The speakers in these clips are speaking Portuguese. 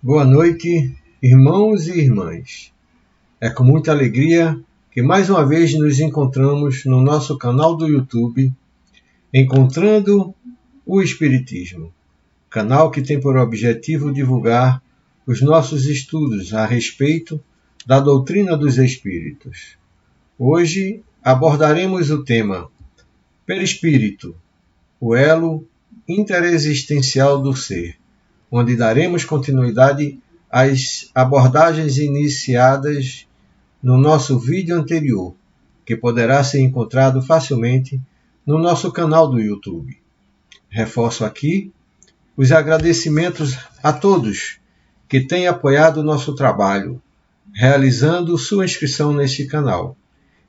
Boa noite, irmãos e irmãs. É com muita alegria que mais uma vez nos encontramos no nosso canal do YouTube, Encontrando o Espiritismo, canal que tem por objetivo divulgar os nossos estudos a respeito da doutrina dos espíritos. Hoje abordaremos o tema Perispírito, o elo interexistencial do ser, onde daremos continuidade às abordagens iniciadas no nosso vídeo anterior, que poderá ser encontrado facilmente no nosso canal do YouTube. Reforço aqui os agradecimentos a todos que têm apoiado o nosso trabalho, realizando sua inscrição neste canal.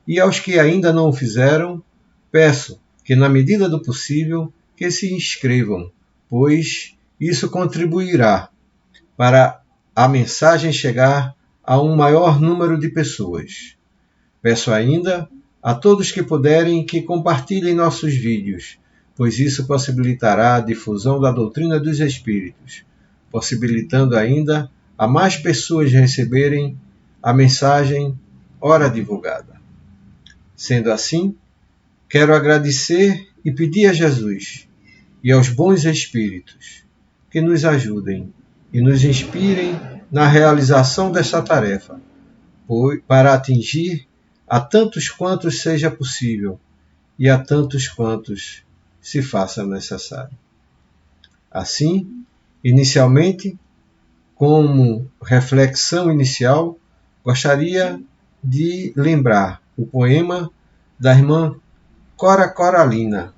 E aos que ainda não o fizeram, peço que, na medida do possível, que se inscrevam, pois isso contribuirá para a mensagem chegar a um maior número de pessoas. Peço ainda a todos que puderem que compartilhem nossos vídeos, pois isso possibilitará a difusão da doutrina dos espíritos, possibilitando ainda a mais pessoas receberem a mensagem ora divulgada. Sendo assim, quero agradecer e pedir a Jesus e aos bons espíritos que nos ajudem e nos inspirem na realização desta tarefa, para atingir a tantos quantos seja possível e a tantos quantos se faça necessário. Assim, inicialmente, como reflexão inicial, gostaria de lembrar o poema da irmã Cora Coralina,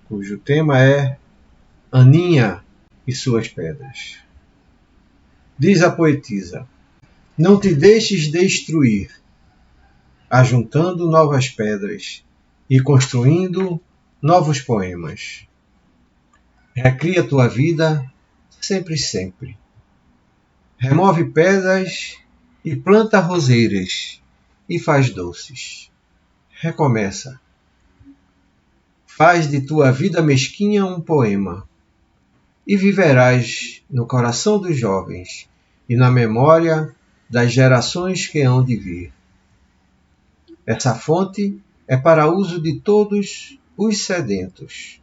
cujo tema é Aninha e suas pedras. Diz a poetisa: não te deixes destruir, ajuntando novas pedras e construindo novos poemas. Recria tua vida sempre, sempre. Remove pedras e planta roseiras e faz doces. Recomeça. Faz de tua vida mesquinha um poema e viverás no coração dos jovens e na memória das gerações que hão de vir. Essa fonte é para uso de todos os sedentos.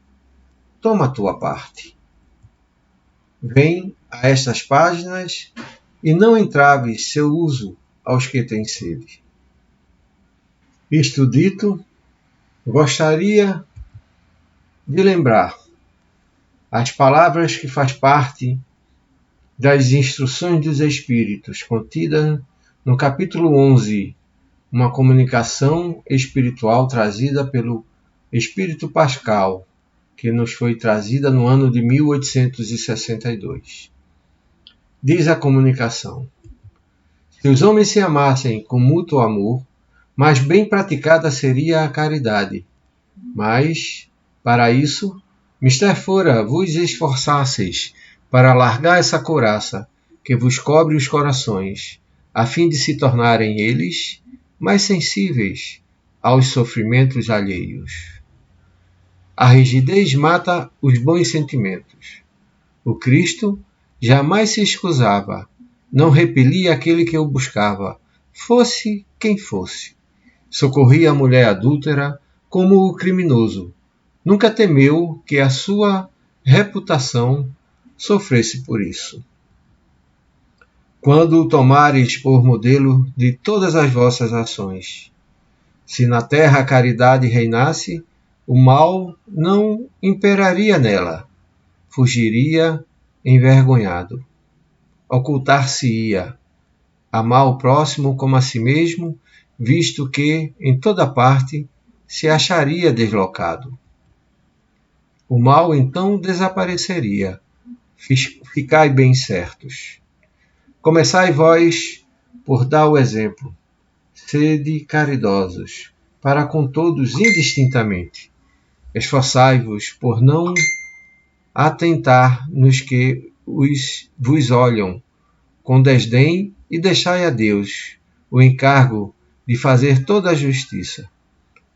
Toma a tua parte. Vem a estas páginas e não entraves seu uso aos que têm sede. Isto dito, gostaria de lembrar as palavras que faz parte das instruções dos Espíritos, contidas no capítulo 11, uma comunicação espiritual trazida pelo Espírito Pascal, que nos foi trazida no ano de 1862. Diz a comunicação: se os homens se amassem com mútuo amor, mais bem praticada seria a caridade. Mas, para isso, mister fora vos esforçasseis para largar essa couraça que vos cobre os corações, a fim de se tornarem eles mais sensíveis aos sofrimentos alheios. A rigidez mata os bons sentimentos. O Cristo jamais se escusava, não repelia aquele que o buscava, fosse quem fosse. Socorria a mulher adúltera como o criminoso. Nunca temeu que a sua reputação sofresse por isso. Quando o tomares por modelo de todas as vossas ações, se na terra a caridade reinasse, o mal não imperaria nela, fugiria envergonhado, ocultar-se-ia, amar o próximo como a si mesmo, visto que, em toda parte, se acharia deslocado. O mal então desapareceria. Ficai bem certos. Começai vós por dar o exemplo. Sede caridosos, para com todos indistintamente. Esforçai-vos por não atentar nos que vos olham com desdém e deixai a Deus o encargo de fazer toda a justiça.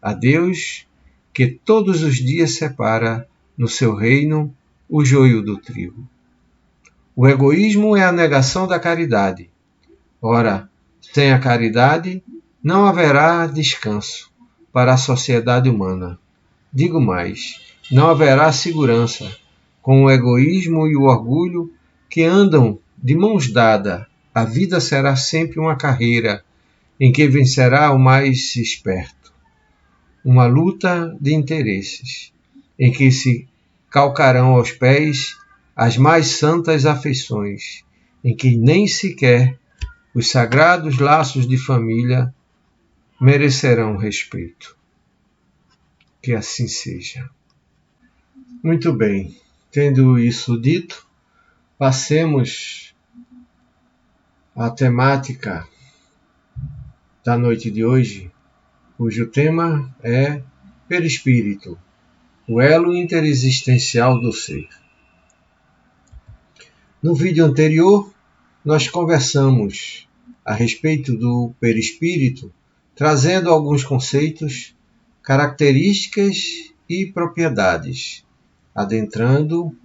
A Deus que todos os dias separa no seu reino o joio do trigo. O egoísmo é a negação da caridade. Ora, sem a caridade, não haverá descanso para a sociedade humana. Digo mais, não haverá segurança, com o egoísmo e o orgulho que andam de mãos dadas. A vida será sempre uma carreira em que vencerá o mais esperto, uma luta de interesses, em que se calcarão aos pés as mais santas afeições, em que nem sequer os sagrados laços de família merecerão respeito. Que assim seja. Muito bem, tendo isso dito, passemos à temática da noite de hoje, cujo tema é perispírito, o elo interexistencial do ser. No vídeo anterior, nós conversamos a respeito do perispírito, trazendo alguns conceitos, características e propriedades, adentrando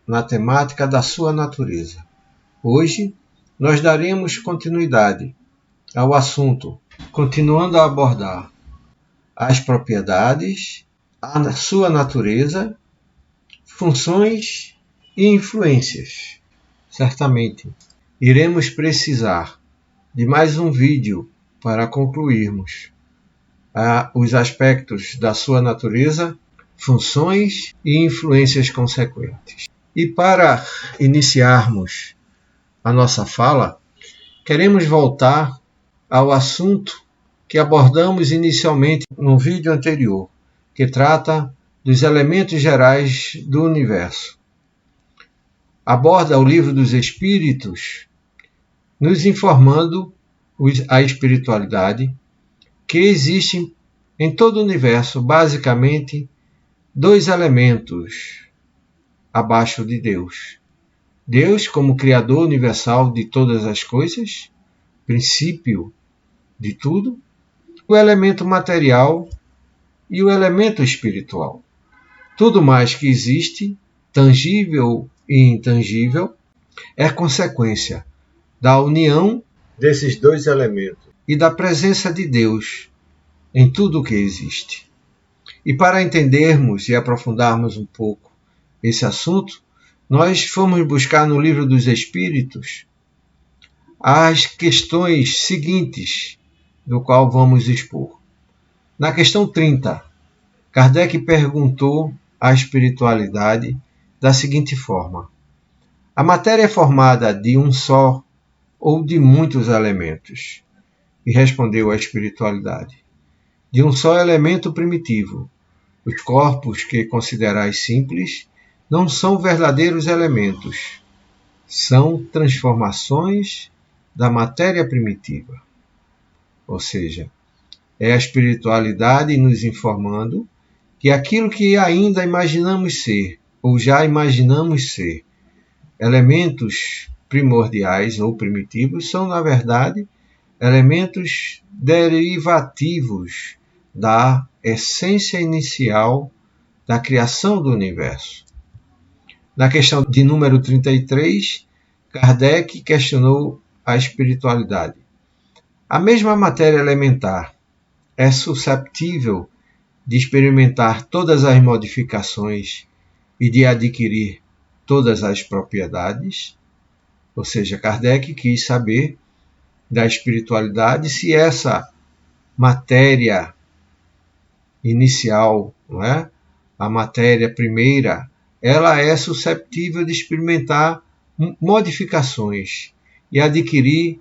na temática da sua natureza. Hoje, nós daremos continuidade ao assunto, continuando a abordar as propriedades, a sua natureza, funções e influências. Certamente, iremos precisar de mais um vídeo para concluirmos os aspectos da sua natureza, funções e influências consequentes. E para iniciarmos a nossa fala, queremos voltar ao assunto que abordamos inicialmente no vídeo anterior, que trata dos elementos gerais do universo. Aborda o Livro dos Espíritos, nos informando a espiritualidade, que existem em todo o universo, basicamente, dois elementos abaixo de Deus. Deus como Criador universal de todas as coisas, princípio de tudo, o elemento material e o elemento espiritual. Tudo mais que existe, tangível e intangível, é consequência da união desses dois elementos e da presença de Deus em tudo o que existe. E para entendermos e aprofundarmos um pouco esse assunto, nós fomos buscar no Livro dos Espíritos as questões seguintes, do qual vamos expor. Na questão 30, Kardec perguntou à espiritualidade da seguinte forma: a matéria é formada de um só ou de muitos elementos? E respondeu a espiritualidade: de um só elemento primitivo. Os corpos que considerais simples não são verdadeiros elementos, são transformações da matéria primitiva. Ou seja, é a espiritualidade nos informando que aquilo que ainda imaginamos ser, ou já imaginamos ser, elementos primordiais ou primitivos, são, na verdade, elementos derivativos da essência inicial da criação do universo. Na questão de número 33, Kardec questionou a espiritualidade. A mesma matéria elementar é susceptível de experimentar todas as modificações e de adquirir todas as propriedades? Ou seja, Kardec quis saber da espiritualidade se essa matéria inicial, não é? A matéria primeira, ela é susceptível de experimentar modificações e adquirir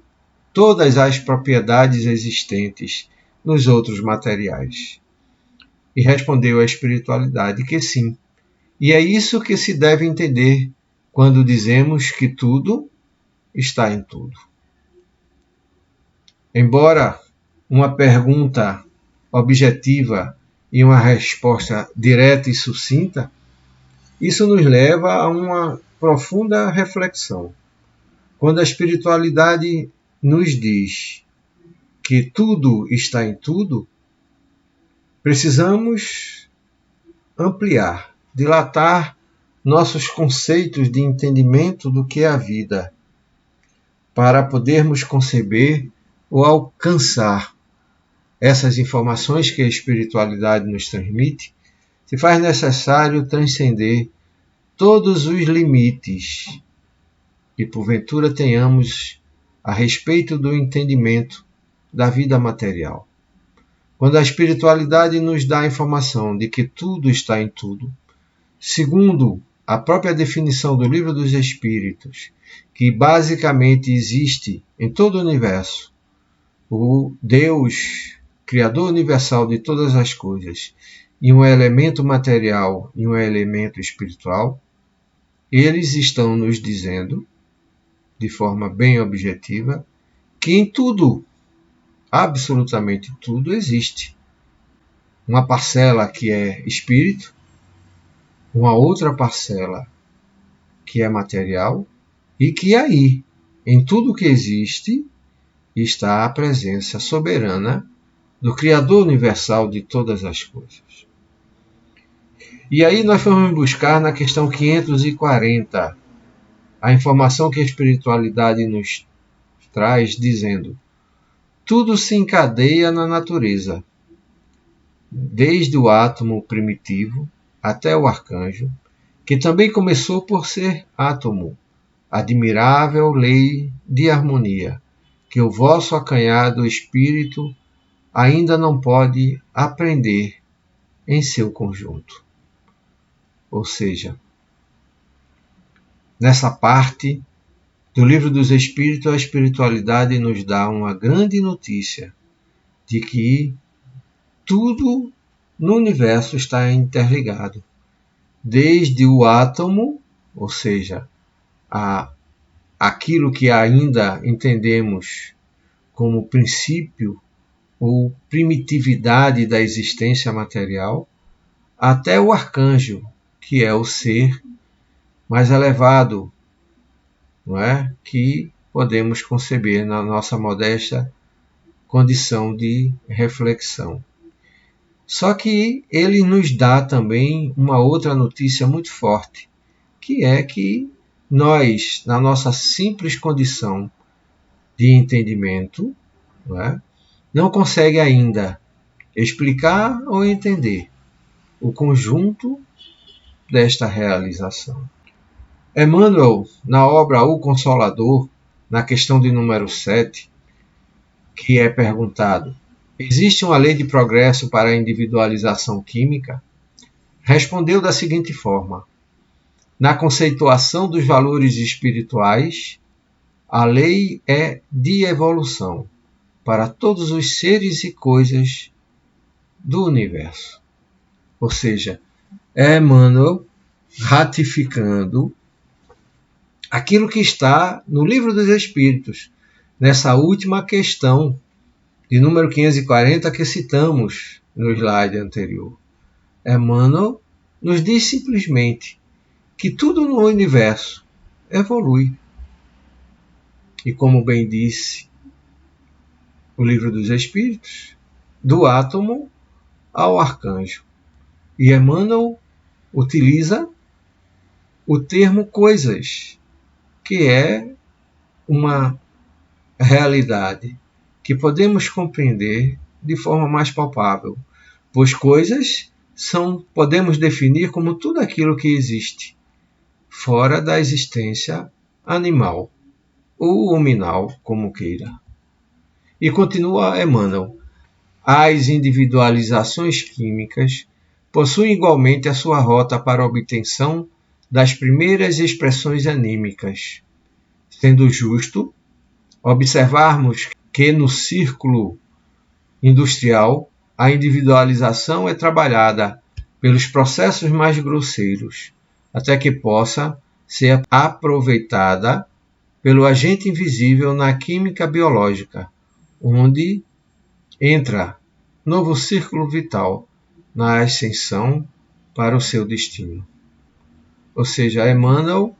todas as propriedades existentes nos outros materiais. E respondeu a espiritualidade que sim. E é isso que se deve entender quando dizemos que tudo está em tudo. Embora uma pergunta objetiva e uma resposta direta e sucinta, isso nos leva a uma profunda reflexão. Quando a espiritualidade nos diz que tudo está em tudo, precisamos ampliar, dilatar nossos conceitos de entendimento do que é a vida, para podermos conceber ou alcançar essas informações que a espiritualidade nos transmite, se faz necessário transcender todos os limites que porventura tenhamos a respeito do entendimento da vida material. Quando a espiritualidade nos dá a informação de que tudo está em tudo, segundo a própria definição do Livro dos Espíritos, que basicamente existe em todo o universo, o Deus, Criador universal de todas as coisas, e um elemento material e um elemento espiritual, eles estão nos dizendo, de forma bem objetiva, que em tudo, absolutamente tudo, existe uma parcela que é espírito, uma outra parcela que é material, e que aí, em tudo que existe, está a presença soberana do Criador universal de todas as coisas. E aí nós vamos buscar na questão 540 a informação que a espiritualidade nos traz, dizendo: tudo se encadeia na natureza, desde o átomo primitivo até o arcanjo, que também começou por ser átomo, admirável lei de harmonia, que o vosso acanhado espírito ainda não pode aprender em seu conjunto. Ou seja, nessa parte do Livro dos Espíritos, a espiritualidade nos dá uma grande notícia de que tudo no universo está interligado, desde o átomo, ou seja, aquilo que ainda entendemos como princípio ou primitividade da existência material, até o arcanjo, que é o ser mais elevado, não é? Que podemos conceber na nossa modesta condição de reflexão. Só que ele nos dá também uma outra notícia muito forte, que é que nós, na nossa simples condição de entendimento, não consegue ainda explicar ou entender o conjunto desta realização. Emmanuel, na obra O Consolador, na questão de número 7, que é perguntado: existe uma lei de progresso para a individualização química? Respondeu da seguinte forma: na conceituação dos valores espirituais, a lei é de evolução para todos os seres e coisas do universo. Ou seja, é Emmanuel ratificando aquilo que está no Livro dos Espíritos, nessa última questão de número 540 que citamos no slide anterior. Emmanuel nos diz simplesmente que tudo no universo evolui. E como bem disse o Livro dos Espíritos, do átomo ao arcanjo. E Emmanuel utiliza o termo coisas, que é uma realidade que podemos compreender de forma mais palpável, pois coisas podemos definir como tudo aquilo que existe, fora da existência animal, ou hominal, como queira. E continua Emmanuel: as individualizações químicas possuem igualmente a sua rota para a obtenção das primeiras expressões anímicas, sendo justo observarmos que no círculo industrial a individualização é trabalhada pelos processos mais grosseiros, até que possa ser aproveitada pelo agente invisível na química biológica, onde entra novo círculo vital na ascensão para o seu destino. Ou seja, Emmanuel,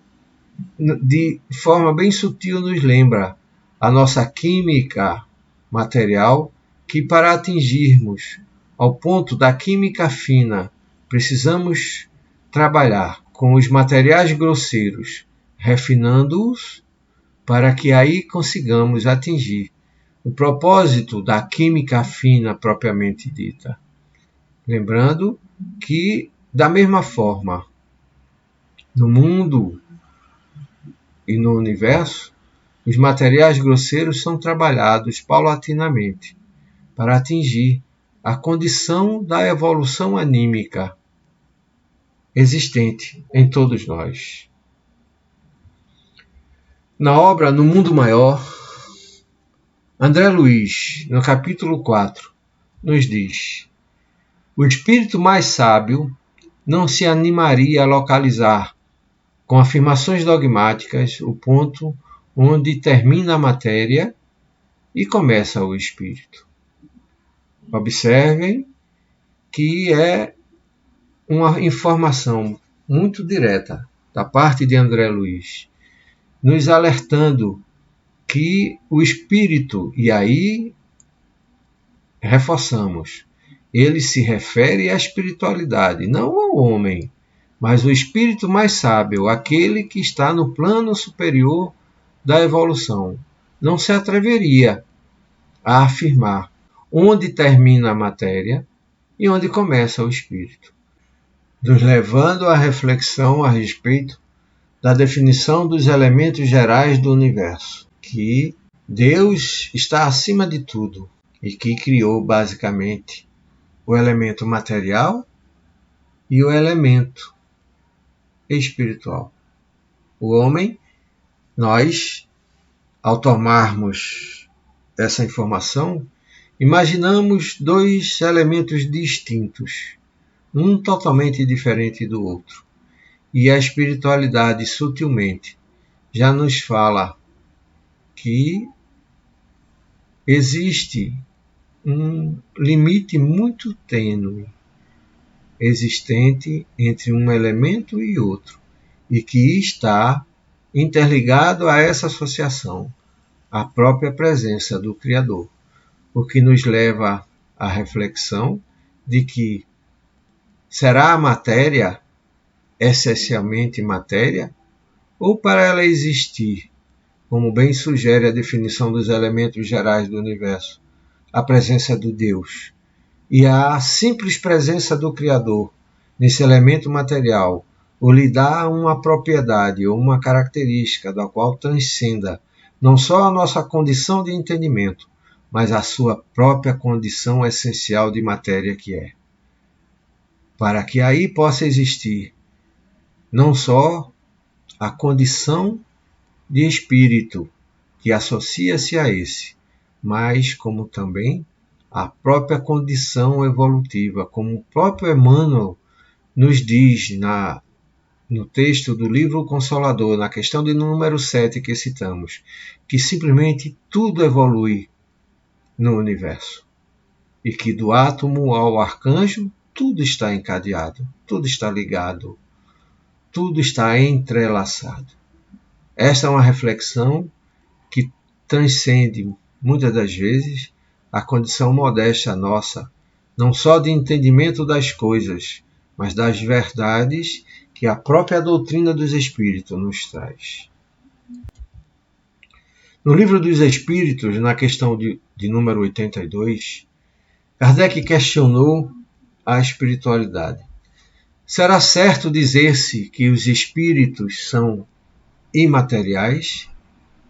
de forma bem sutil, nos lembra a nossa química material, que para atingirmos ao ponto da química fina, precisamos trabalhar com os materiais grosseiros, refinando-os para que aí consigamos atingir o propósito da química fina propriamente dita. Lembrando que, da mesma forma, no mundo e no universo, os materiais grosseiros são trabalhados paulatinamente para atingir a condição da evolução anímica existente em todos nós. Na obra No Mundo Maior, André Luiz, no capítulo 4, nos diz: o espírito mais sábio não se animaria a localizar, com afirmações dogmáticas, o ponto onde termina a matéria e começa o espírito. Observem que é uma informação muito direta da parte de André Luiz, nos alertando que o espírito, e aí reforçamos, ele se refere à espiritualidade, não ao homem, mas o espírito mais sábio, aquele que está no plano superior da evolução, não se atreveria a afirmar onde termina a matéria e onde começa o espírito, nos levando à reflexão a respeito da definição dos elementos gerais do universo, que Deus está acima de tudo e que criou basicamente o elemento material e o elemento espiritual. O homem, nós, ao tomarmos essa informação, imaginamos dois elementos distintos, um totalmente diferente do outro. E a espiritualidade, sutilmente, já nos fala que existe um limite muito tênue existente entre um elemento e outro, e que está interligado a essa associação, a própria presença do Criador, o que nos leva à reflexão de que será a matéria essencialmente matéria, ou para ela existir, como bem sugere a definição dos elementos gerais do universo, a presença do Deus, e a simples presença do Criador nesse elemento material, ou lhe dá uma propriedade ou uma característica da qual transcenda não só a nossa condição de entendimento, mas a sua própria condição essencial de matéria que é. Para que aí possa existir não só a condição de espírito que associa-se a esse, mas como também a própria condição evolutiva, como o próprio Emmanuel nos diz no texto do livro Consolador, na questão de número 7 que citamos, que simplesmente tudo evolui no universo. E que do átomo ao arcanjo, tudo está encadeado, tudo está ligado, tudo está entrelaçado. Esta é uma reflexão que transcende, muitas das vezes, a condição modesta nossa, não só de entendimento das coisas, mas das verdades que a própria doutrina dos Espíritos nos traz. No Livro dos Espíritos, na questão de número 82, Kardec questionou a espiritualidade. Será certo dizer-se que os espíritos são imateriais?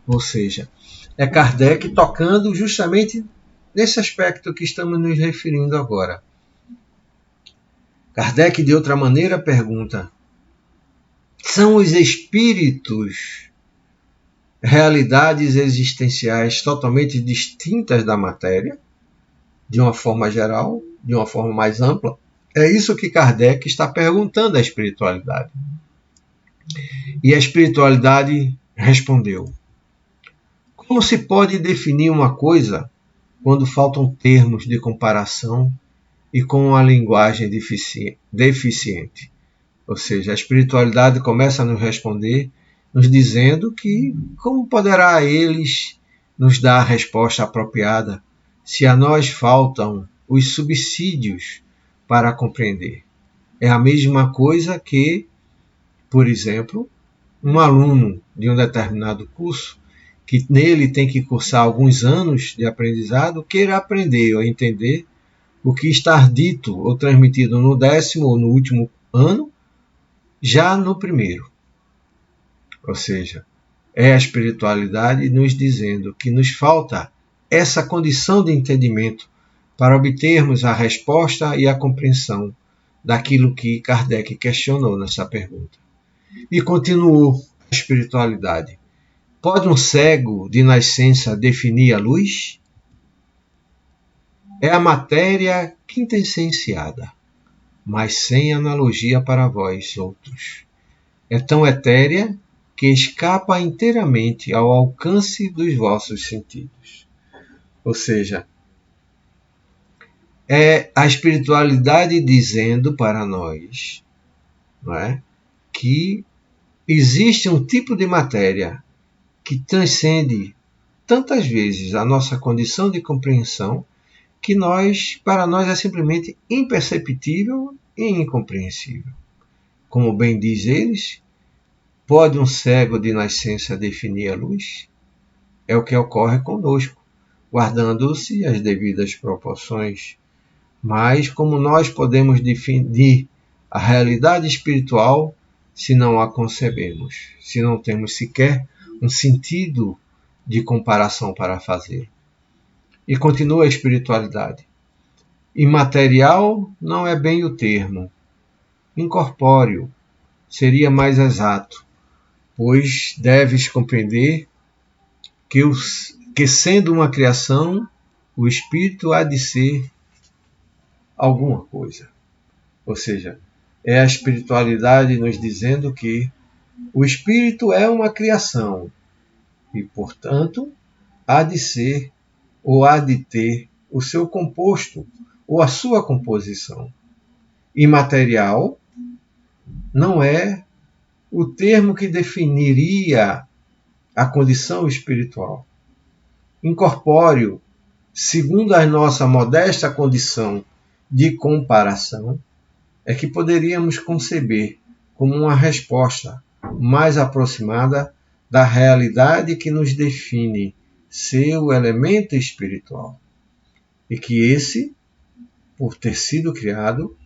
Ou seja, é Kardec tocando justamente nesse aspecto que estamos nos referindo agora. Kardec, de outra maneira, pergunta: são os espíritos realidades existenciais totalmente distintas da matéria, de uma forma geral, de uma forma mais ampla? É isso que Kardec está perguntando à espiritualidade. E a espiritualidade respondeu: como se pode definir uma coisa quando faltam termos de comparação e com uma linguagem deficiente? Ou seja, a espiritualidade começa a nos responder, nos dizendo que como poderá eles nos dar a resposta apropriada se a nós faltam os subsídios para compreender? É a mesma coisa que Por exemplo, um aluno de um determinado curso, que nele tem que cursar alguns anos de aprendizado, queira aprender ou entender o que está dito ou transmitido no 10º ou no último ano, já no primeiro. Ou seja, é a espiritualidade nos dizendo que nos falta essa condição de entendimento para obtermos a resposta e a compreensão daquilo que Kardec questionou nessa pergunta. E continuou a espiritualidade. Pode um cego de nascença definir a luz? É a matéria quintessenciada, mas sem analogia para vós outros. É tão etérea que escapa inteiramente ao alcance dos vossos sentidos. Ou seja, é a espiritualidade dizendo para nós, não é, que existe um tipo de matéria que transcende tantas vezes a nossa condição de compreensão que para nós é simplesmente imperceptível e incompreensível. Como bem diz eles, pode um cego de nascença definir a luz? É o que ocorre conosco, guardando-se as devidas proporções. Mas como nós podemos definir a realidade espiritual se não a concebemos, se não temos sequer um sentido de comparação para fazer? E continua a espiritualidade. Imaterial não é bem o termo. Incorpóreo seria mais exato, pois deves compreender que sendo uma criação, o espírito há de ser alguma coisa. Ou seja, é a espiritualidade nos dizendo que o espírito é uma criação e, portanto, há de ser ou há de ter o seu composto ou a sua composição. Imaterial não é o termo que definiria a condição espiritual. Incorpóreo, segundo a nossa modesta condição de comparação, é que poderíamos conceber como uma resposta mais aproximada da realidade que nos define ser o elemento espiritual. E que esse, por ter sido criado,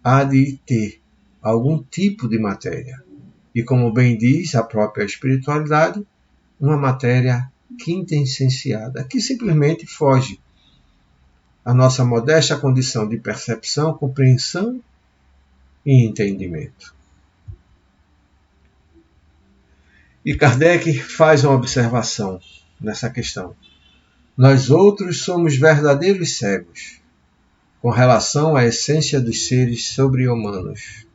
há de ter algum tipo de matéria. E como bem diz a própria espiritualidade, uma matéria quintessenciada, que simplesmente foge à nossa modesta condição de percepção, compreensão e entendimento. E Kardec faz uma observação nessa questão. Nós outros somos verdadeiros cegos com relação à essência dos seres sobre-humanos.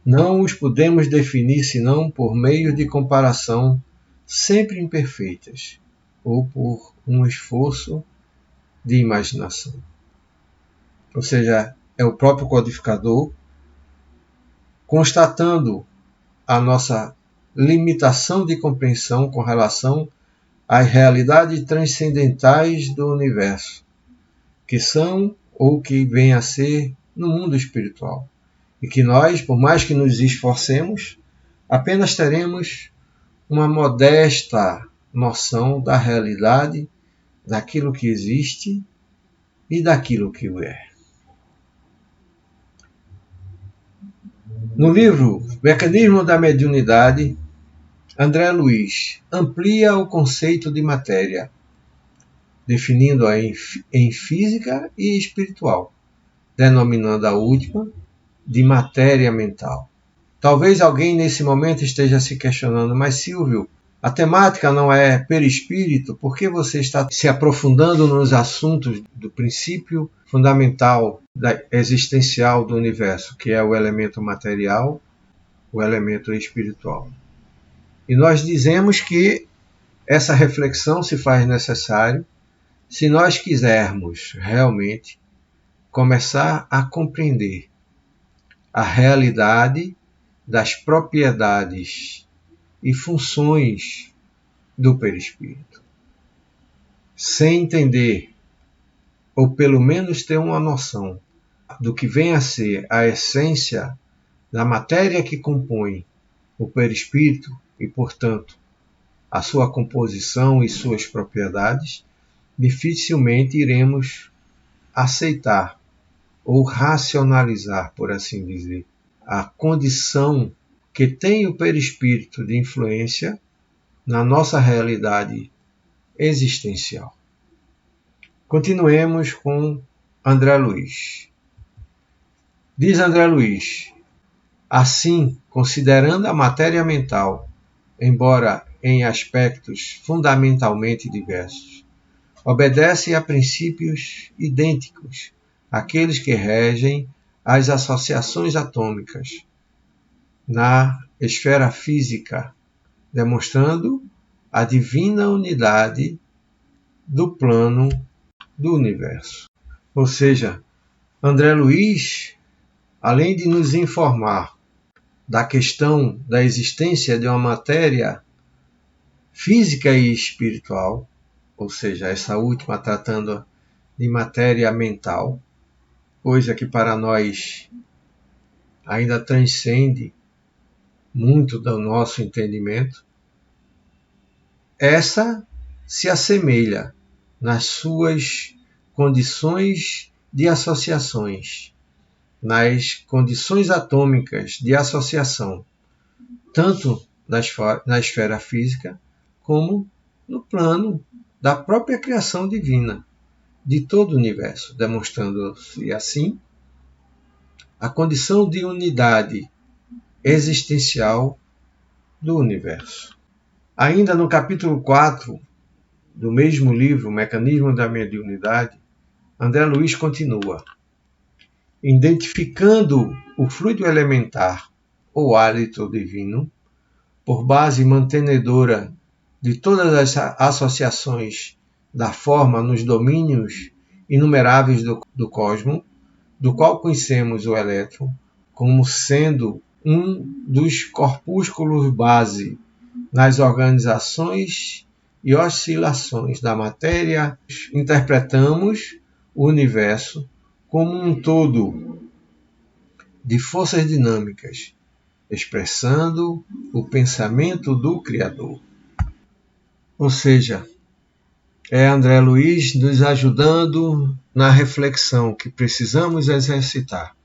Não os podemos definir senão por meio de comparação sempre imperfeitas ou por um esforço de imaginação. Ou seja, é o próprio codificador constatando a nossa limitação de compreensão com relação às realidades transcendentais do universo, que são ou que vêm a ser no mundo espiritual. E que nós, por mais que nos esforcemos, apenas teremos uma modesta noção da realidade, daquilo que existe e daquilo que o é. No livro Mecanismo da Mediunidade, André Luiz amplia o conceito de matéria, definindo-a em física e espiritual, denominando a última de matéria mental. Talvez alguém nesse momento esteja se questionando, mas Silvio, a temática não é perispírito, por que você está se aprofundando nos assuntos do princípio fundamental existencial do universo, que é o elemento material, o elemento espiritual? E nós dizemos que essa reflexão se faz necessário se nós quisermos realmente começar a compreender a realidade das propriedades e funções do perispírito. Sem entender, ou pelo menos ter uma noção do que vem a ser a essência da matéria que compõe o perispírito e, portanto, a sua composição e suas propriedades, dificilmente iremos aceitar ou racionalizar, por assim dizer, a condição que tem o perispírito de influência na nossa realidade existencial. Continuemos com André Luiz. Diz André Luiz: assim, considerando a matéria mental, embora em aspectos fundamentalmente diversos, obedece a princípios idênticos àqueles que regem as associações atômicas na esfera física, demonstrando a divina unidade do plano do universo. Ou seja, André Luiz, além de nos informar da questão da existência de uma matéria física e espiritual, ou seja, essa última tratando de matéria mental, coisa que para nós ainda transcende muito do nosso entendimento, essa se assemelha nas suas condições de associações, nas condições atômicas de associação, tanto na esfera física como no plano da própria criação divina de todo o universo, demonstrando-se assim a condição de unidade existencial do universo. Ainda no capítulo 4 do mesmo livro, Mecanismo da Mediunidade, André Luiz continua: identificando o fluido elementar ou hálito divino por base mantenedora de todas as associações da forma nos domínios inumeráveis do cosmos, do qual conhecemos o elétron como sendo um dos corpúsculos base nas organizações e oscilações da matéria, interpretamos o universo como um todo de forças dinâmicas, expressando o pensamento do Criador. Ou seja, é André Luiz nos ajudando na reflexão que precisamos exercitar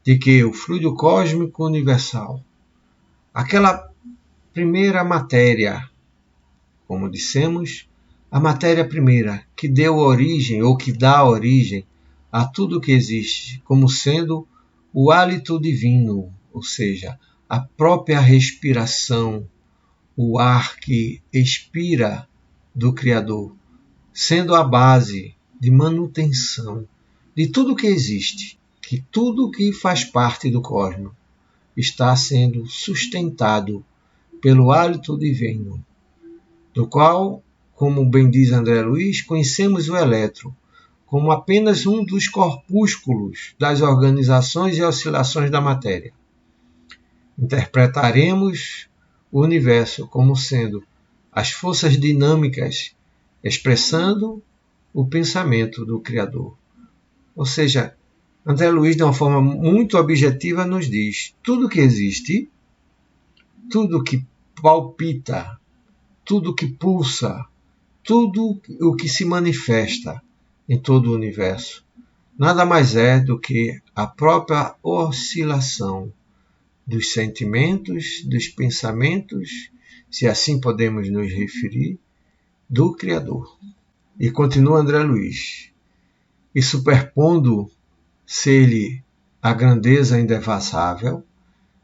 de que o fluido cósmico universal, aquela primeira matéria, como dissemos, a matéria primeira que deu origem ou que dá origem a tudo que existe, como sendo o hálito divino, ou seja, a própria respiração, o ar que expira do Criador, sendo a base de manutenção de tudo que existe, que tudo que faz parte do cosmos está sendo sustentado pelo hálito divino, do qual, como bem diz André Luiz, conhecemos o elétron como apenas um dos corpúsculos das organizações e oscilações da matéria. Interpretaremos o universo como sendo as forças dinâmicas expressando o pensamento do Criador. Ou seja, André Luiz, de uma forma muito objetiva, nos diz: tudo que existe, tudo que palpita, tudo que pulsa, tudo o que se manifesta em todo o universo, nada mais é do que a própria oscilação dos sentimentos, dos pensamentos, se assim podemos nos referir, do Criador. E continua André Luiz: e superpondo-se-lhe a grandeza indevassável,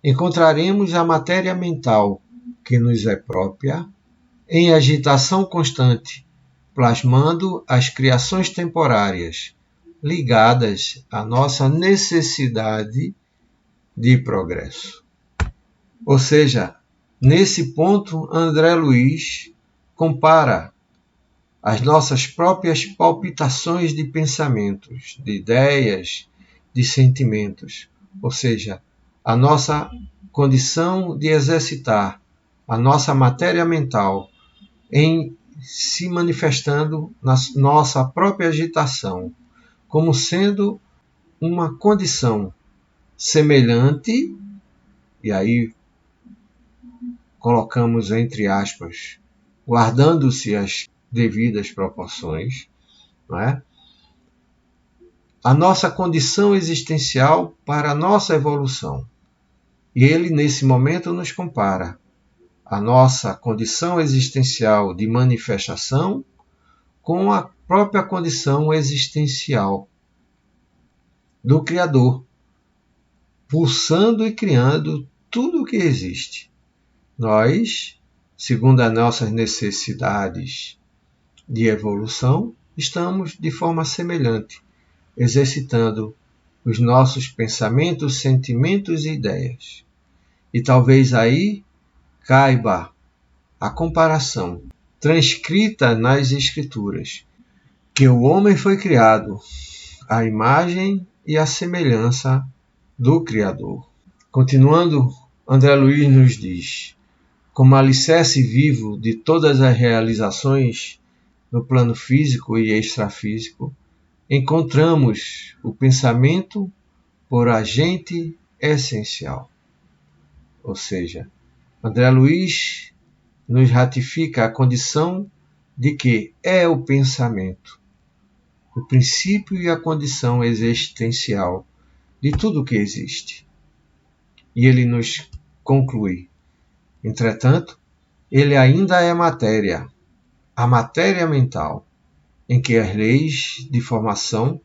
encontraremos a matéria mental que nos é própria, em agitação constante, plasmando as criações temporárias ligadas à nossa necessidade de progresso. Ou seja, nesse ponto, André Luiz compara as nossas próprias palpitações de pensamentos, de ideias, de sentimentos, ou seja, a nossa condição de exercitar a nossa matéria mental em se manifestando na nossa própria agitação, como sendo uma condição semelhante e aí colocamos entre aspas, guardando-se as devidas proporções, não é? A nossa condição existencial para a nossa evolução. E ele, nesse momento, nos compara a nossa condição existencial de manifestação com a própria condição existencial do Criador, pulsando e criando tudo o que existe. Nós, segundo as nossas necessidades de evolução, estamos de forma semelhante, exercitando os nossos pensamentos, sentimentos e ideias. E talvez aí caiba a comparação transcrita nas Escrituras, que o homem foi criado à imagem e à semelhança do Criador. Continuando, André Luiz nos diz: como alicerce vivo de todas as realizações no plano físico e extrafísico, encontramos o pensamento por agente essencial. Ou seja, André Luiz nos ratifica a condição de que é o pensamento, o princípio e a condição existencial de tudo o que existe. E ele nos conclui: entretanto, ele ainda é matéria, a matéria mental, em que as leis de formação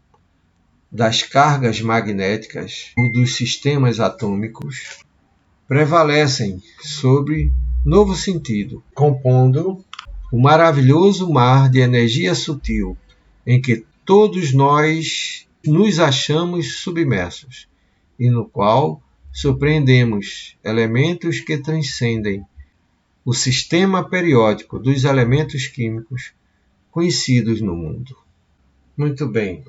das cargas magnéticas ou dos sistemas atômicos prevalecem sobre novo sentido, compondo o maravilhoso mar de energia sutil em que todos nós nos achamos submersos e no qual surpreendemos elementos que transcendem o sistema periódico dos elementos químicos conhecidos no mundo. Muito bem.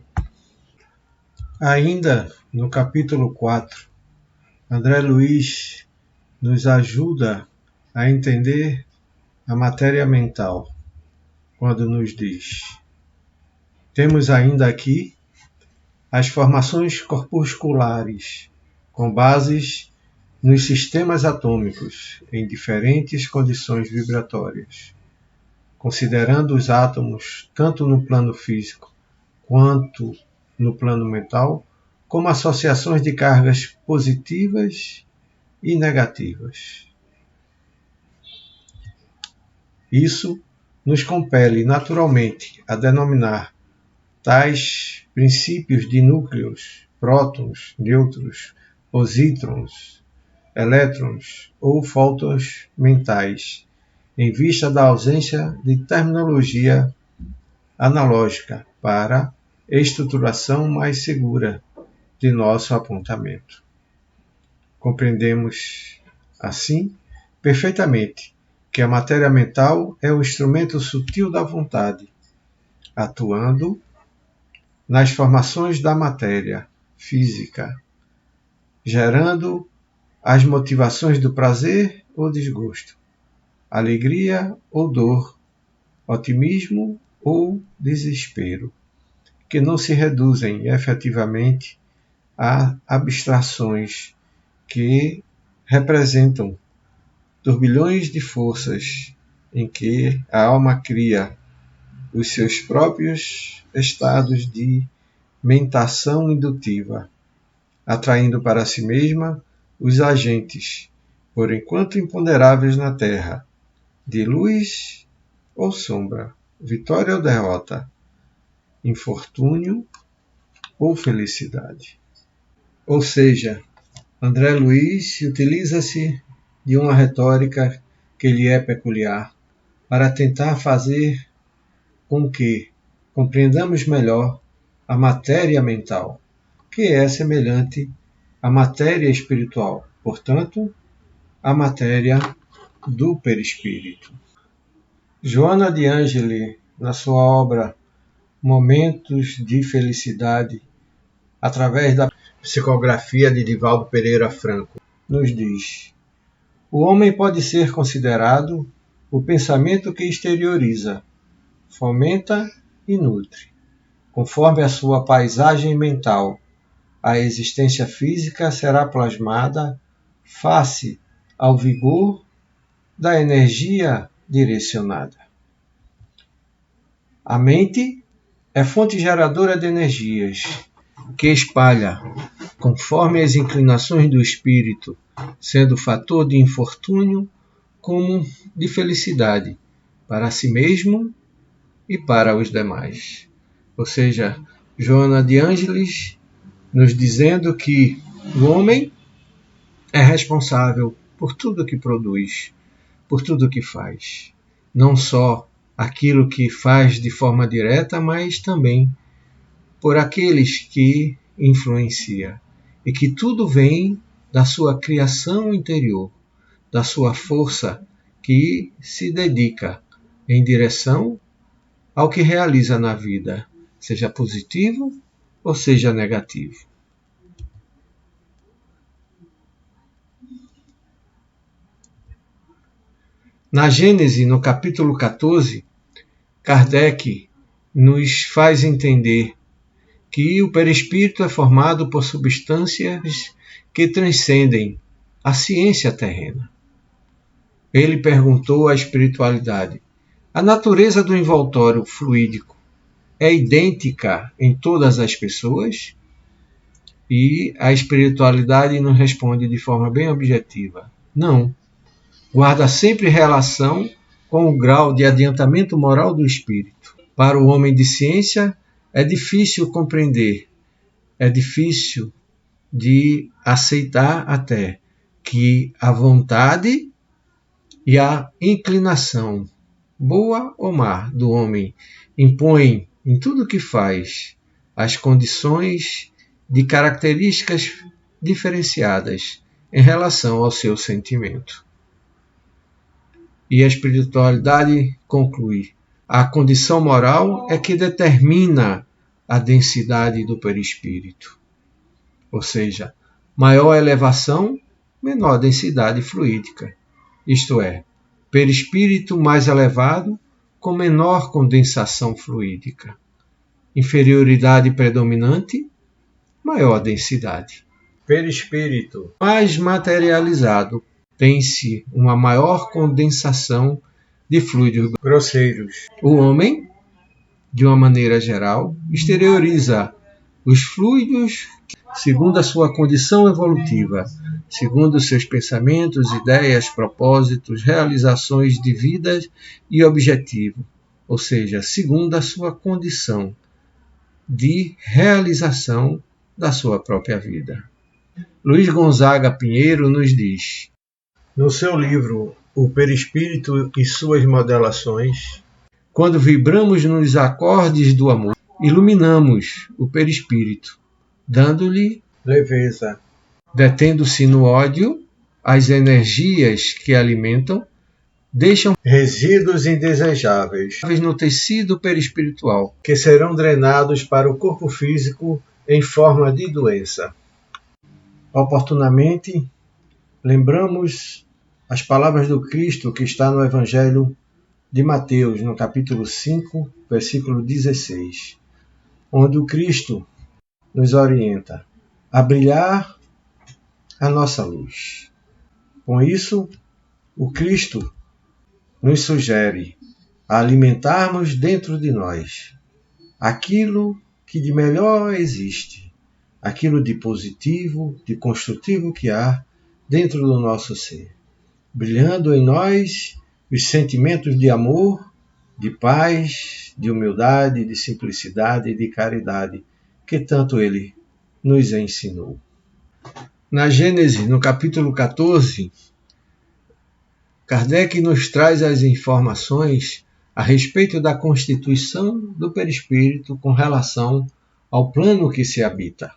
Ainda no capítulo 4, André Luiz nos ajuda a entender a matéria mental, quando nos diz: temos ainda aqui as formações corpusculares, com bases nos sistemas atômicos em diferentes condições vibratórias, considerando os átomos tanto no plano físico quanto no plano mental como associações de cargas positivas e negativas. Isso nos compele naturalmente a denominar tais princípios de núcleos, prótons, nêutrons, posítrons, elétrons ou fótons mentais, em vista da ausência de terminologia analógica para estruturação mais segura de nosso apontamento. Compreendemos, assim, perfeitamente que a matéria mental é o instrumento sutil da vontade, atuando nas formações da matéria física, gerando as motivações do prazer ou desgosto, alegria ou dor, otimismo ou desespero, que não se reduzem efetivamente a abstrações que representam turbilhões de forças em que a alma cria os seus próprios estados de mentação indutiva, atraindo para si mesma os agentes, por enquanto imponderáveis na Terra, de luz ou sombra, vitória ou derrota, infortúnio ou felicidade. Ou seja, André Luiz utiliza-se de uma retórica que lhe é peculiar para tentar fazer com que compreendamos melhor a matéria mental, que é semelhante à matéria espiritual, portanto, a matéria do perispírito. Joana de Ângeli, na sua obra Momentos de Felicidade, através da psicografia de Divaldo Pereira Franco, nos diz: o homem pode ser considerado o pensamento que exterioriza, fomenta e nutre, conforme a sua paisagem mental. A existência física será plasmada, face ao vigor da energia direcionada. A mente é fonte geradora de energias, que espalha conforme as inclinações do espírito, sendo fator de infortúnio como de felicidade para si mesmo e para os demais. Ou seja, Joana de Ângeles nos dizendo que o homem é responsável por tudo que produz, por tudo que faz. Não só aquilo que faz de forma direta, mas também por aqueles que influencia. E que tudo vem da sua criação interior, da sua força que se dedica em direção ao que realiza na vida, seja positivo ou seja negativo. Na Gênese, no capítulo 14, Kardec nos faz entender que o perispírito é formado por substâncias que transcendem a ciência terrena. Ele perguntou à espiritualidade: a natureza do envoltório fluídico é idêntica em todas as pessoas? E a espiritualidade nos responde de forma bem objetiva: não. Guarda sempre relação com o grau de adiantamento moral do espírito. Para o homem de ciência, é difícil compreender, é difícil de aceitar até que a vontade e a inclinação, boa ou má, do homem impõem em tudo que faz as condições de características diferenciadas em relação ao seu sentimento. E a espiritualidade conclui: a condição moral é que determina a densidade do perispírito. Ou seja, maior elevação, menor densidade fluídica. Isto é, perispírito mais elevado com menor condensação fluídica. Inferioridade predominante, maior densidade. Perispírito mais materializado tem-se uma maior condensação de fluidos grosseiros. O homem, de uma maneira geral, exterioriza os fluidos segundo a sua condição evolutiva, segundo seus pensamentos, ideias, propósitos, realizações de vida e objetivo, ou seja, segundo a sua condição de realização da sua própria vida. Luiz Gonzaga Pinheiro nos diz, no seu livro O Perispírito e Suas Modelações: quando vibramos nos acordes do amor, iluminamos o perispírito, dando-lhe leveza. Detendo-se no ódio, as energias que alimentam deixam resíduos indesejáveis no tecido perispiritual, que serão drenados para o corpo físico em forma de doença. Oportunamente, lembramos as palavras do Cristo que está no Evangelho de Mateus, no capítulo 5, versículo 16, onde o Cristo nos orienta a brilhar a nossa luz. Com isso, o Cristo nos sugere a alimentarmos dentro de nós aquilo que de melhor existe, aquilo de positivo, de construtivo que há dentro do nosso ser, brilhando em nós os sentimentos de amor, de paz, de humildade, de simplicidade e de caridade, que tanto Ele nos ensinou. Na Gênese, no capítulo 14, Kardec nos traz as informações a respeito da constituição do perispírito com relação ao plano que se habita.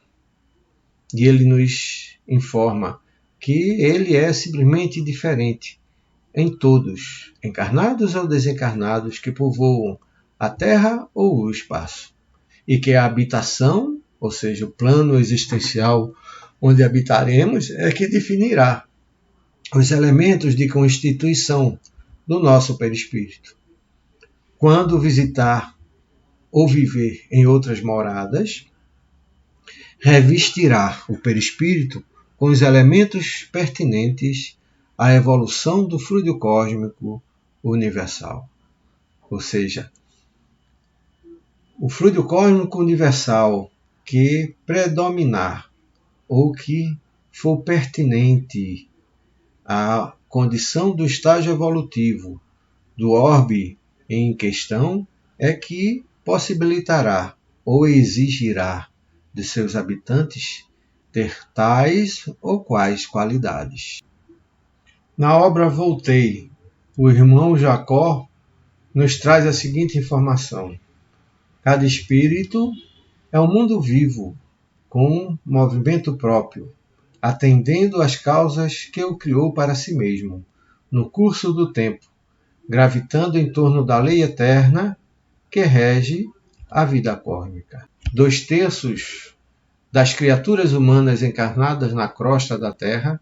E ele nos informa que ele é simplesmente diferente em todos, encarnados ou desencarnados, que povoam a Terra ou o espaço. E que a habitação, ou seja, o plano existencial onde habitaremos, é que definirá os elementos de constituição do nosso perispírito. Quando visitar ou viver em outras moradas, revestirá o perispírito com os elementos pertinentes à evolução do fluido cósmico universal. Ou seja, o fluido cósmico universal que predominar ou que for pertinente à condição do estágio evolutivo do orbe em questão é que possibilitará ou exigirá de seus habitantes ter tais ou quais qualidades. Na obra Voltei, o irmão Jacó nos traz a seguinte informação: cada espírito é um mundo vivo, com movimento próprio, atendendo às causas que o criou para si mesmo, no curso do tempo, gravitando em torno da lei eterna que rege a vida cósmica. 2/3 das criaturas humanas encarnadas na crosta da Terra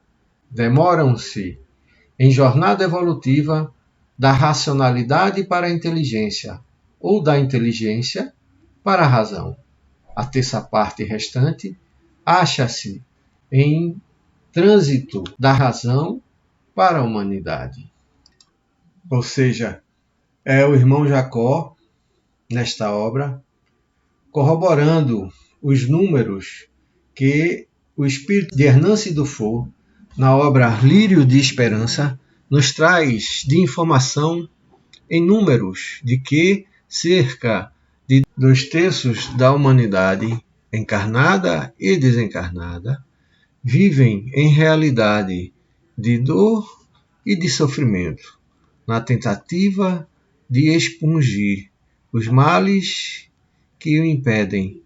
demoram-se em jornada evolutiva da racionalidade para a inteligência, ou da inteligência para a razão. A terça parte restante acha-se em trânsito da razão para a humanidade. Ou seja, é o irmão Jacó, nesta obra, corroborando os números que o espírito de Hernance Dufour, na obra Lírio de Esperança, nos traz de informação em números de que cerca de 2/3 da humanidade, encarnada e desencarnada, vivem em realidade de dor e de sofrimento, na tentativa de expungir os males que o impedem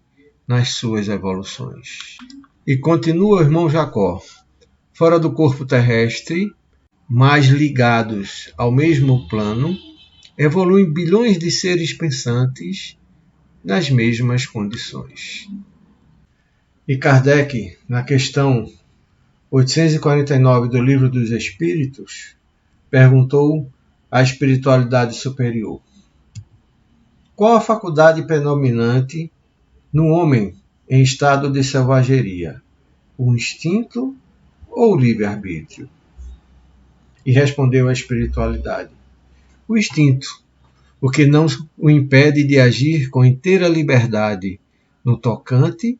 nas suas evoluções. E continua o irmão Jacó: fora do corpo terrestre, mas ligados ao mesmo plano, evoluem bilhões de seres pensantes nas mesmas condições. E Kardec, na questão 849 do Livro dos Espíritos, perguntou à espiritualidade superior: qual a faculdade predominante no homem em estado de selvageria? O instinto ou o livre-arbítrio? E respondeu a espiritualidade: o instinto, o que não o impede de agir com inteira liberdade no tocante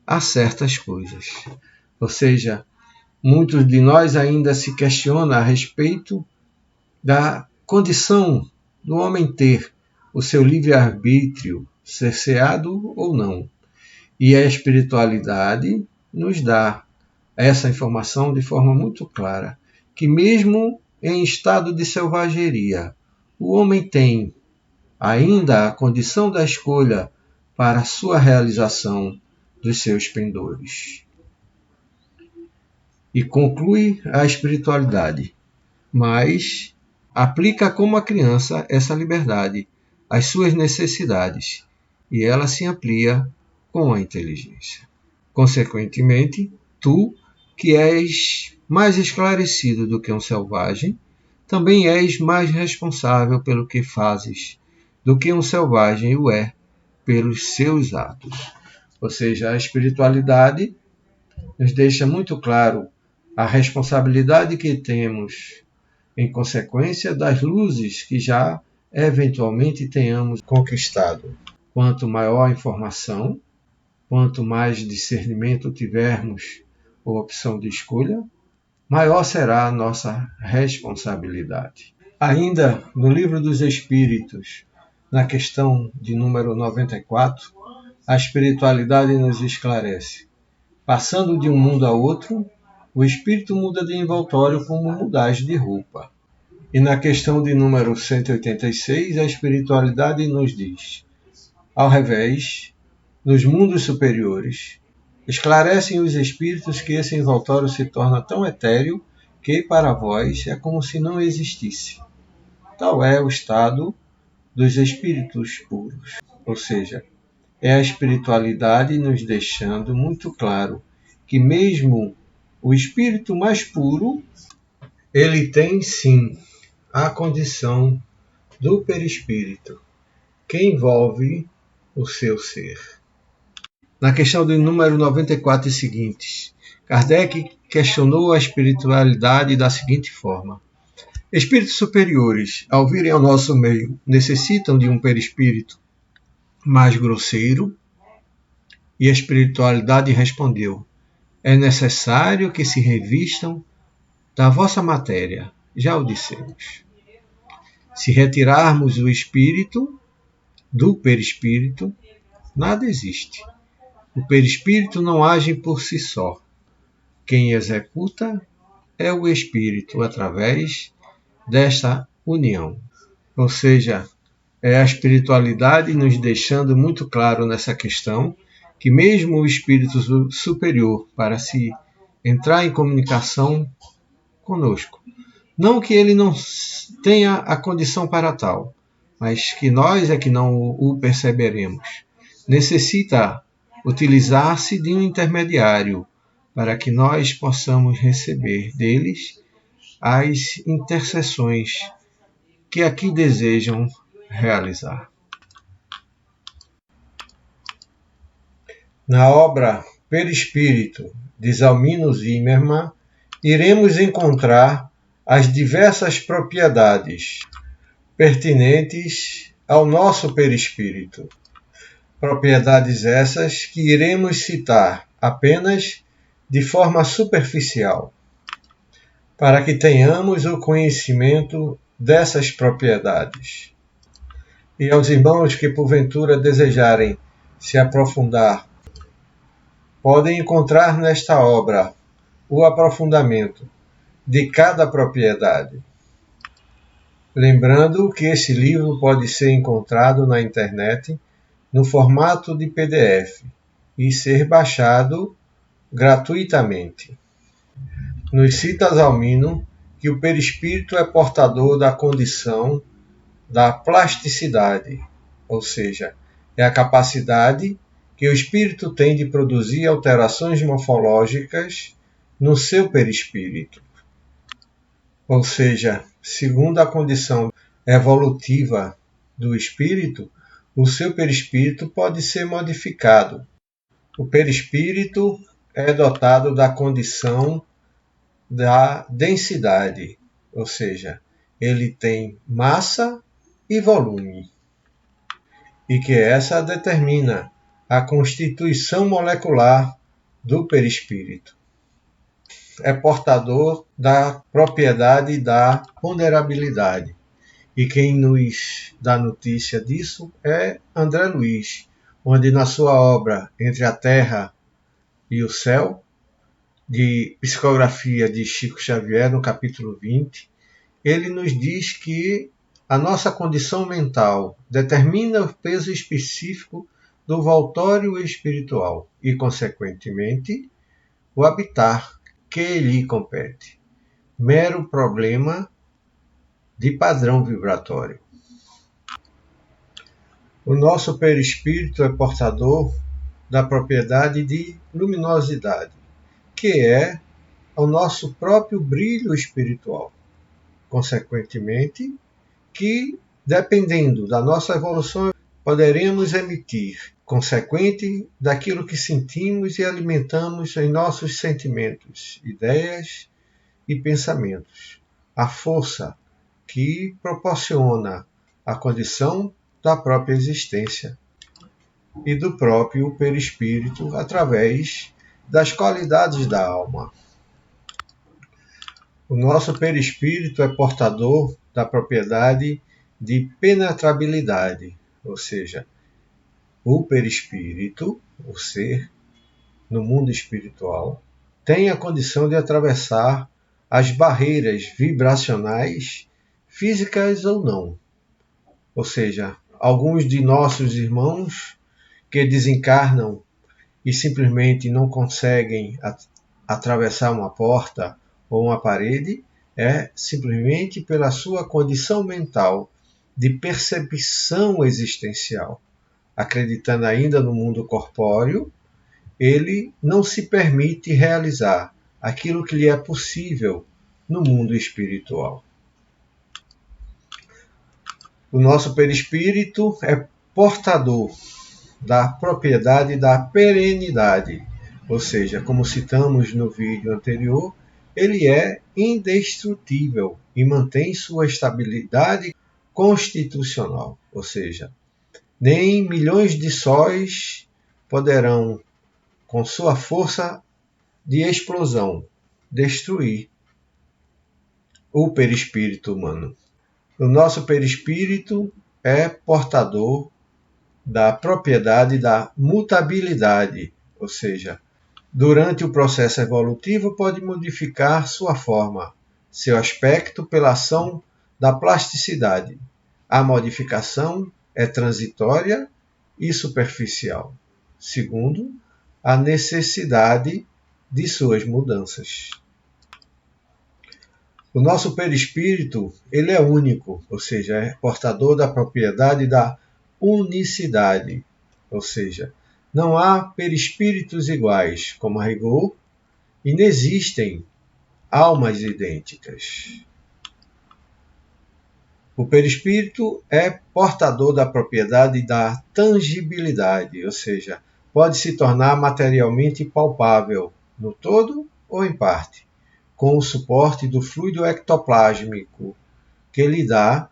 a certas coisas. Ou seja, muitos de nós ainda se questionam a respeito da condição do homem ter o seu livre-arbítrio cerceado ou não. E a espiritualidade nos dá essa informação de forma muito clara, que mesmo em estado de selvageria, o homem tem ainda a condição da escolha para a sua realização dos seus pendores. E conclui a espiritualidade, mas aplica como a criança essa liberdade às suas necessidades, e ela se amplia com a inteligência. Consequentemente, tu, que és mais esclarecido do que um selvagem, também és mais responsável pelo que fazes do que um selvagem o é pelos seus atos. Ou seja, a espiritualidade nos deixa muito claro a responsabilidade que temos em consequência das luzes que já eventualmente tenhamos conquistado. Quanto maior a informação, quanto mais discernimento tivermos ou opção de escolha, maior será a nossa responsabilidade. Ainda no Livro dos Espíritos, na questão de número 94, a espiritualidade nos esclarece: passando de um mundo a outro, o espírito muda de envoltório como mudagem de roupa. E na questão de número 186, a espiritualidade nos diz: ao revés, nos mundos superiores, esclarecem os espíritos que esse envoltório se torna tão etéreo que, para vós, é como se não existisse. Tal é o estado dos espíritos puros. Ou seja, é a espiritualidade nos deixando muito claro que mesmo o espírito mais puro, ele tem sim a condição do perispírito, que envolve o seu ser. Na questão de número 94 e seguintes, Kardec questionou a espiritualidade da seguinte forma: espíritos superiores, ao virem ao nosso meio, necessitam de um perispírito mais grosseiro? E a espiritualidade respondeu: é necessário que se revistam da vossa matéria, já o dissemos. Se retirarmos o espírito do perispírito, nada existe. O perispírito não age por si só. Quem executa é o espírito através desta união. Ou seja, é a espiritualidade nos deixando muito claro nessa questão que mesmo o espírito superior, para se entrar em comunicação conosco, não que ele não tenha a condição para tal, mas que nós é que não o perceberemos, necessita utilizar-se de um intermediário para que nós possamos receber deles as intercessões que aqui desejam realizar. Na obra Perispírito de Zalmino Zimmermann, iremos encontrar as diversas propriedades pertinentes ao nosso perispírito. Propriedades essas que iremos citar apenas de forma superficial, para que tenhamos o conhecimento dessas propriedades. E aos irmãos que porventura desejarem se aprofundar, podem encontrar nesta obra o aprofundamento de cada propriedade. Lembrando que esse livro pode ser encontrado na internet no formato de PDF e ser baixado gratuitamente. Nos cita Zalmino que o perispírito é portador da condição da plasticidade, ou seja, é a capacidade que o espírito tem de produzir alterações morfológicas no seu perispírito. Ou seja, segundo a condição evolutiva do espírito, o seu perispírito pode ser modificado. O perispírito é dotado da condição da densidade, ou seja, ele tem massa e volume, e que essa determina a constituição molecular do perispírito. É portador da propriedade da ponderabilidade. E quem nos dá notícia disso é André Luiz, onde na sua obra Entre a Terra e o Céu, de psicografia de Chico Xavier, no capítulo 20, ele nos diz que a nossa condição mental determina o peso específico do voltório espiritual e, consequentemente, o habitar que lhe compete. Mero problema de padrão vibratório. O nosso perispírito é portador da propriedade de luminosidade, que é o nosso próprio brilho espiritual. Consequentemente, que, dependendo da nossa evolução, poderemos emitir, consequente daquilo que sentimos e alimentamos em nossos sentimentos, ideias e pensamentos, a força que proporciona a condição da própria existência e do próprio perispírito através das qualidades da alma. O nosso perispírito é portador da propriedade de penetrabilidade, ou seja, o perispírito, o ser, no mundo espiritual, tem a condição de atravessar as barreiras vibracionais, físicas ou não. Ou seja, alguns de nossos irmãos que desencarnam e simplesmente não conseguem atravessar uma porta ou uma parede, é simplesmente pela sua condição mental de percepção existencial. Acreditando ainda no mundo corpóreo, ele não se permite realizar aquilo que lhe é possível no mundo espiritual. O nosso perispírito é portador da propriedade da perenidade, ou seja, como citamos no vídeo anterior, ele é indestrutível e mantém sua estabilidade constitucional, ou seja, nem milhões de sóis poderão, com sua força de explosão, destruir o perispírito humano. O nosso perispírito é portador da propriedade da mutabilidade, ou seja, durante o processo evolutivo pode modificar sua forma, seu aspecto pela ação da plasticidade. A modificação é transitória e superficial, segundo a necessidade de suas mudanças. O nosso perispírito, ele é único, ou seja, é portador da propriedade da unicidade, ou seja, não há perispíritos iguais, como a rigor, e não existem almas idênticas. O perispírito é portador da propriedade da tangibilidade, ou seja, pode se tornar materialmente palpável, no todo ou em parte, com o suporte do fluido ectoplásmico, que lhe dá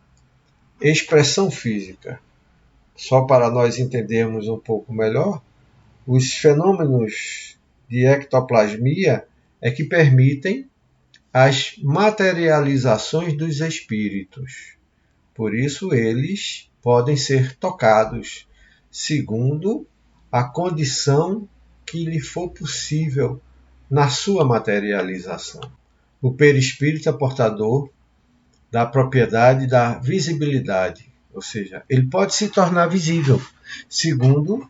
expressão física. Só para nós entendermos um pouco melhor, os fenômenos de ectoplasmia é que permitem as materializações dos espíritos. Por isso, eles podem ser tocados, segundo a condição que lhe for possível na sua materialização. O perispírito é portador da propriedade da visibilidade, ou seja, ele pode se tornar visível, segundo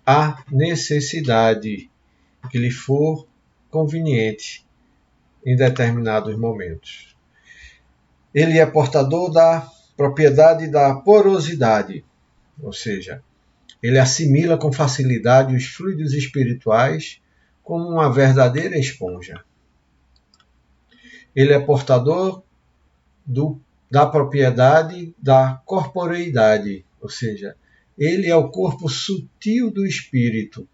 a necessidade que lhe for conveniente em determinados momentos. Ele é portador da propriedade da porosidade, ou seja, ele assimila com facilidade os fluidos espirituais como uma verdadeira esponja. Ele é portador da propriedade da corporeidade, ou seja, ele é o corpo sutil do espírito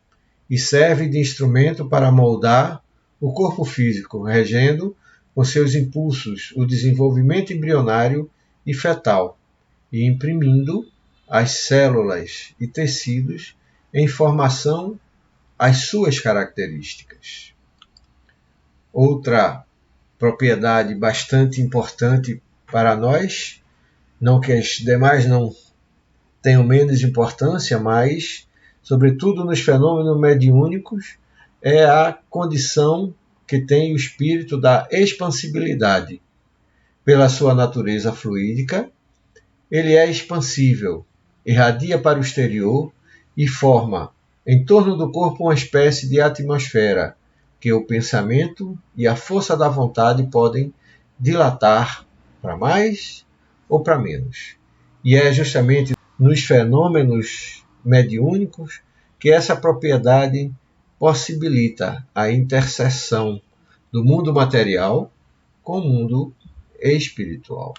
e serve de instrumento para moldar o corpo físico, regendo com seus impulsos o desenvolvimento embrionário e fetal e imprimindo às células e tecidos em formação as suas características. Outra propriedade bastante importante para nós, não que as demais não tenham menos importância, mas, sobretudo nos fenômenos mediúnicos, é a condição que tem o espírito da expansibilidade. Pela sua natureza fluídica, ele é expansível, irradia para o exterior e forma em torno do corpo uma espécie de atmosfera que o pensamento e a força da vontade podem dilatar para mais ou para menos. E é justamente nos fenômenos mediúnicos que essa propriedade possibilita a interseção do mundo material com o mundo espiritual.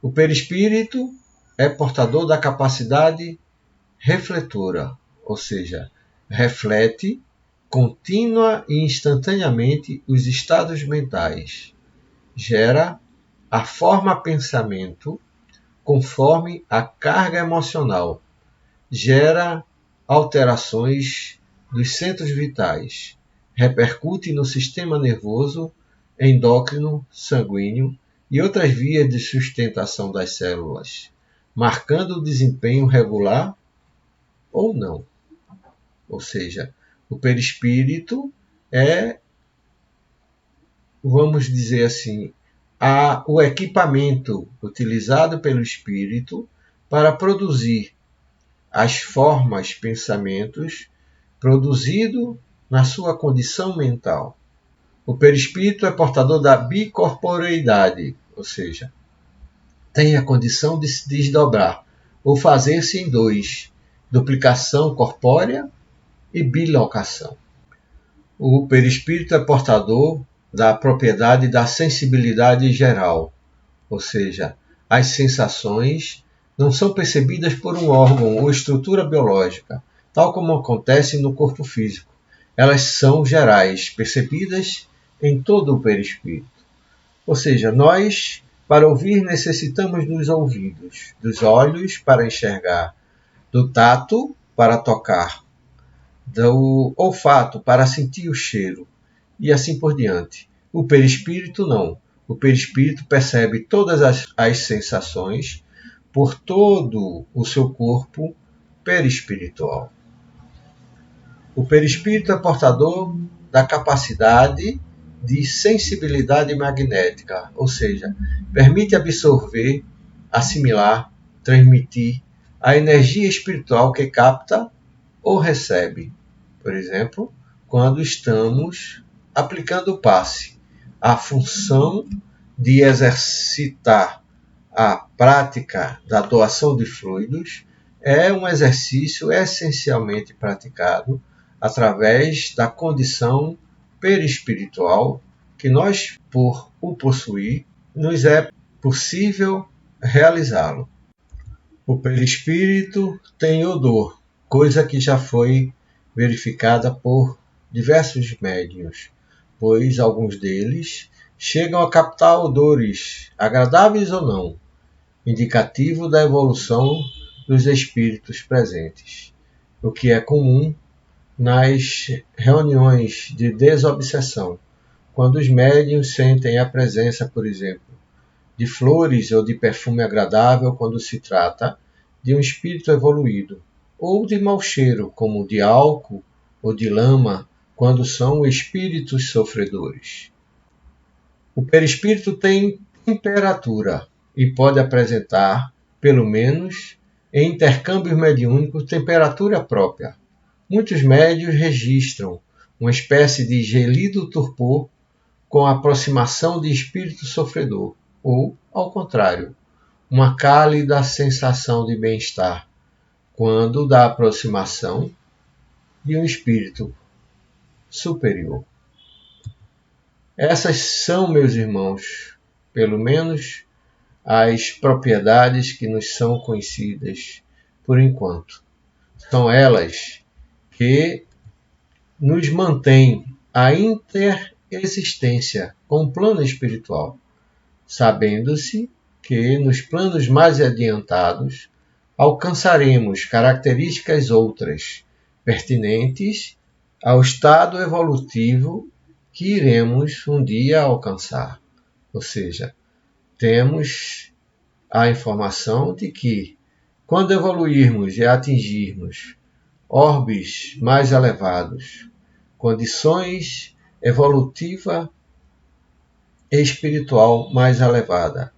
O perispírito é portador da capacidade refletora, ou seja, reflete contínua e instantaneamente os estados mentais, gera a forma pensamento conforme a carga emocional, gera alterações dos centros vitais, repercute no sistema nervoso, endócrino, sanguíneo e outras vias de sustentação das células, marcando o desempenho regular ou não. Ou seja, o perispírito é, vamos dizer assim, o equipamento utilizado pelo espírito para produzir as formas, pensamentos, produzido na sua condição mental. O perispírito é portador da bicorporeidade, ou seja, tem a condição de se desdobrar ou fazer-se em dois, duplicação corpórea e bilocação. O perispírito é portador da propriedade da sensibilidade geral, ou seja, as sensações não são percebidas por um órgão ou estrutura biológica, tal como acontece no corpo físico, elas são gerais, percebidas em todo o perispírito. Ou seja, nós, para ouvir, necessitamos dos ouvidos, dos olhos para enxergar, do tato para tocar, do olfato para sentir o cheiro, e assim por diante. O perispírito não. O perispírito percebe todas as sensações por todo o seu corpo perispiritual. O perispírito é portador da capacidade de sensibilidade magnética, ou seja, permite absorver, assimilar, transmitir a energia espiritual que capta ou recebe. Por exemplo, quando estamos aplicando o passe, a função de exercitar a prática da doação de fluidos é um exercício essencialmente praticado através da condição perispiritual que nós, por o possuir, nos é possível realizá-lo. O perispírito tem odor, coisa que já foi verificada por diversos médiuns, pois alguns deles chegam a captar odores, agradáveis ou não, indicativo da evolução dos espíritos presentes, o que é comum nas reuniões de desobsessão, quando os médiuns sentem a presença, por exemplo, de flores ou de perfume agradável quando se trata de um espírito evoluído, ou de mau cheiro, como de álcool ou de lama, quando são espíritos sofredores. O perispírito tem temperatura e pode apresentar, pelo menos, em intercâmbios mediúnicos, temperatura própria. Muitos médiuns registram uma espécie de gelido torpor com a aproximação de espírito sofredor, ou, ao contrário, uma cálida sensação de bem-estar, quando da aproximação de um espírito superior. Essas são, meus irmãos, pelo menos as propriedades que nos são conhecidas por enquanto. São elas que nos mantêm a interexistência com o plano espiritual, sabendo-se que nos planos mais adiantados alcançaremos características outras, pertinentes ao estado evolutivo que iremos um dia alcançar. Ou seja, temos a informação de que, quando evoluirmos e atingirmos orbes mais elevados, condições evolutiva e espiritual mais elevada,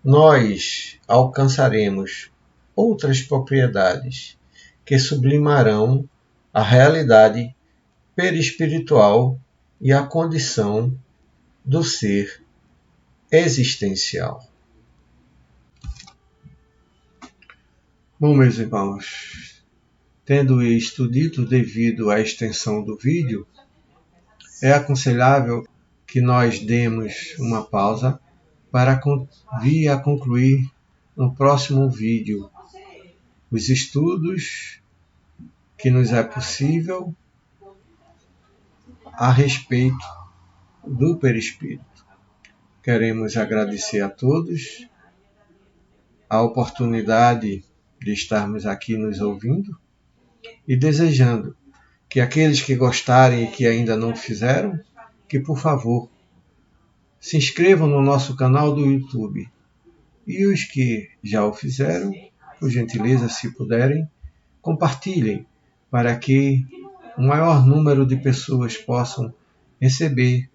nós alcançaremos outras propriedades que sublimarão a realidade perispiritual e a condição do ser existencial. Bom, meus irmãos, tendo isto dito, devido à extensão do vídeo, é aconselhável que nós demos uma pausa para vir a concluir no próximo vídeo os estudos que nos é possível a respeito do perispírito. Queremos agradecer a todos a oportunidade de estarmos aqui nos ouvindo e desejando que aqueles que gostarem e que ainda não fizeram, que por favor se inscrevam no nosso canal do YouTube. E os que já o fizeram, por gentileza, se puderem, compartilhem para que o maior número de pessoas possam receber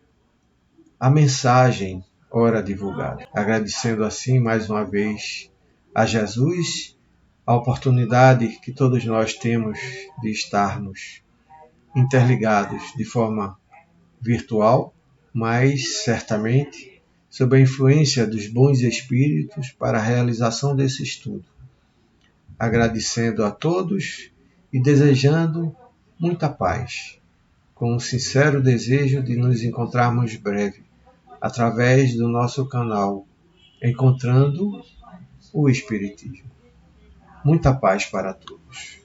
a mensagem ora divulgada. Agradecendo assim mais uma vez a Jesus a oportunidade que todos nós temos de estarmos interligados de forma virtual, mas certamente sob a influência dos bons espíritos para a realização desse estudo. Agradecendo a todos e desejando muita paz, com um sincero desejo de nos encontrarmos breve, através do nosso canal Encontrando o Espiritismo. Muita paz para todos.